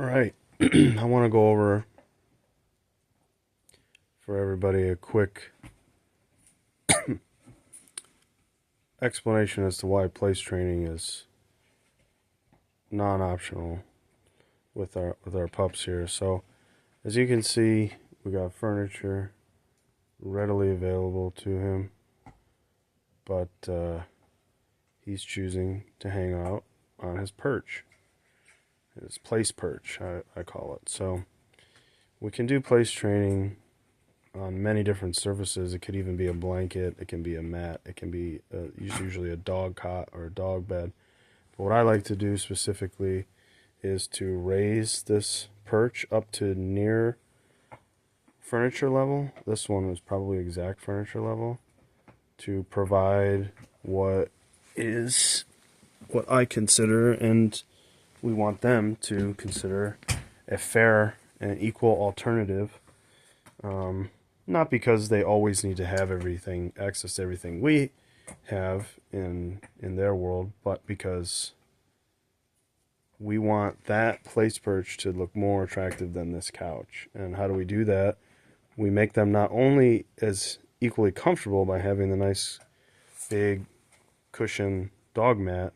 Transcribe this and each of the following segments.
right. I want to go over for everybody a quick explanation as to why place training is non-optional with our pups here. So, as you can see, we got furniture readily available to him, but he's choosing to hang out on his perch, his place perch, I call it. So, we can do place training on many different surfaces. It could even be a blanket, it can be a mat, it can be usually a dog cot or a dog bed. But what I like to do specifically is to raise this perch up to near furniture level. This one is probably exact furniture level to provide what I consider, and we want them to consider, a fair and equal alternative. Not because they always need to have everything, access to everything we have in their world, but because we want that place perch to look more attractive than this couch. And how do we do that? We make them not only as equally comfortable by having the nice big cushion dog mat,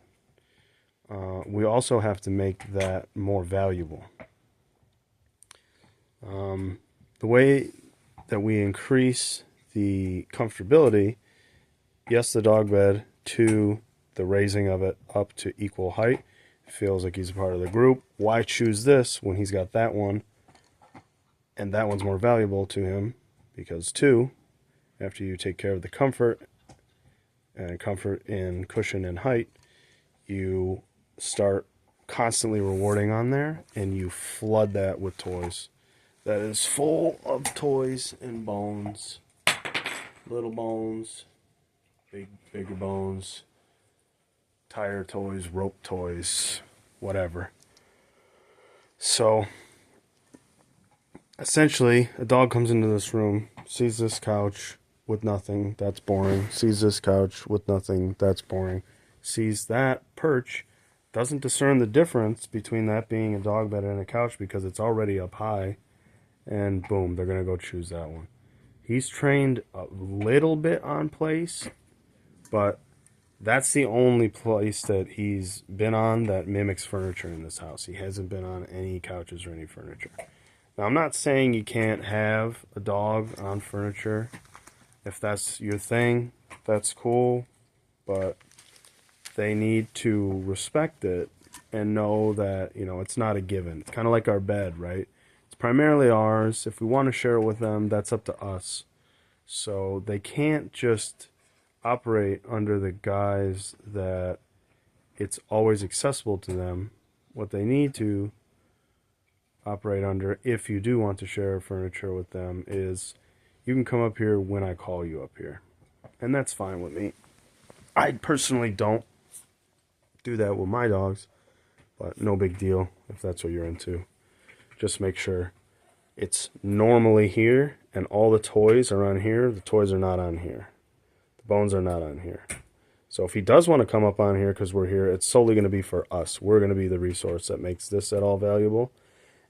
we also have to make that more valuable. The way that we increase the comfortability, yes, the dog bed, to the raising of it up to equal height. Feels like he's a part of the group. Why choose this when he's got that one, and that one's more valuable to him? Because two, after you take care of the comfort in cushion and height, you start constantly rewarding on there, and you flood that with toys. That is full of toys and bones, little bones, bigger bones, tire toys, rope toys, whatever. So, essentially, a dog comes into this room, sees this couch with nothing, that's boring. Sees this couch with nothing, that's boring. Sees that perch, doesn't discern the difference between that being a dog bed and a couch because it's already up high, and boom, they're going to go choose that one. He's trained a little bit on place, but that's the only place that he's been on that mimics furniture in this house. He hasn't been on any couches or any furniture. Now, I'm not saying you can't have a dog on furniture. If that's your thing, that's cool, but they need to respect it and know that, it's not a given. It's kind of like our bed, right? It's primarily ours. If we want to share it with them, that's up to us. So they can't just operate under the guise that it's always accessible to them. What they need to operate under, if you do want to share furniture with them, is you can come up here when I call you up here. And that's fine with me. I personally don't do that with my dogs, but no big deal if that's what you're into. Just make sure it's normally here and all the toys are on here. The toys are not on here. The bones are not on here. So if he does want to come up on here because we're here, it's solely going to be for us. We're going to be the resource that makes this at all valuable.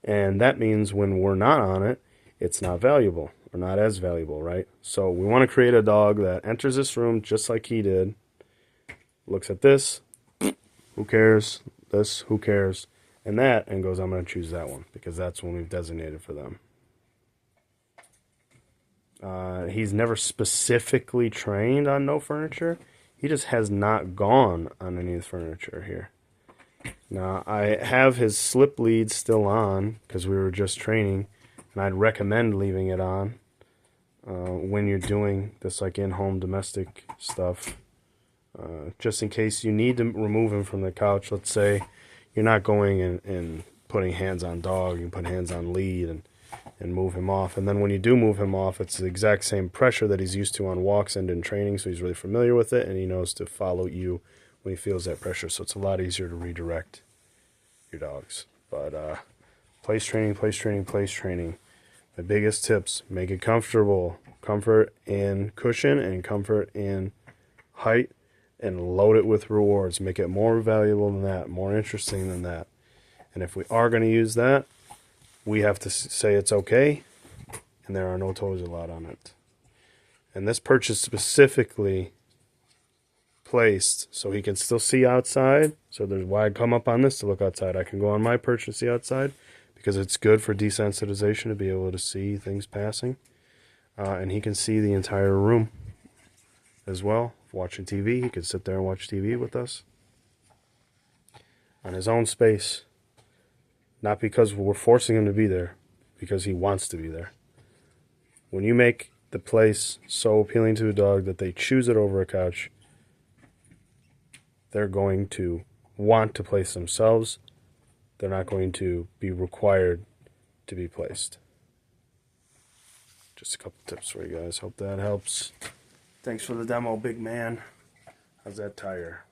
And that means when we're not on it, it's not valuable or not as valuable, right? So we want to create a dog that enters this room just like he did, looks at this, who cares, this, who cares, and that, and goes, I'm going to choose that one because that's one we've designated for them. He's never specifically trained on no furniture. He just has not gone on any of the furniture here. Now, I have his slip lead still on because we were just training, and I'd recommend leaving it on when you're doing this like in-home domestic stuff. Just in case you need to remove him from the couch. Let's say you're not going and putting hands on dog, you put hands on lead and move him off. And then when you do move him off, it's the exact same pressure that he's used to on walks and in training, so he's really familiar with it, and he knows to follow you when he feels that pressure. So it's a lot easier to redirect your dogs. But place training. The biggest tips: make it comfortable. Comfort in cushion and comfort in height, and load it with rewards. Make it more valuable than that, more interesting than that. And if we are going to use that, we have to say it's okay, and there are no toys allowed on it. And this perch is specifically placed so he can still see outside. So there's why I come up on this to look outside. I can go on my perch and see outside because it's good for desensitization to be able to see things passing. And he can see the entire room as well. Watching TV, he can sit there and watch TV with us on his own space. Not because we're forcing him to be there, because he wants to be there. When you make the place so appealing to a dog that they choose it over a couch, they're going to want to place themselves. They're not going to be required to be placed. Just a couple tips for you guys. Hope that helps. Thanks for the demo, big man. How's that tire?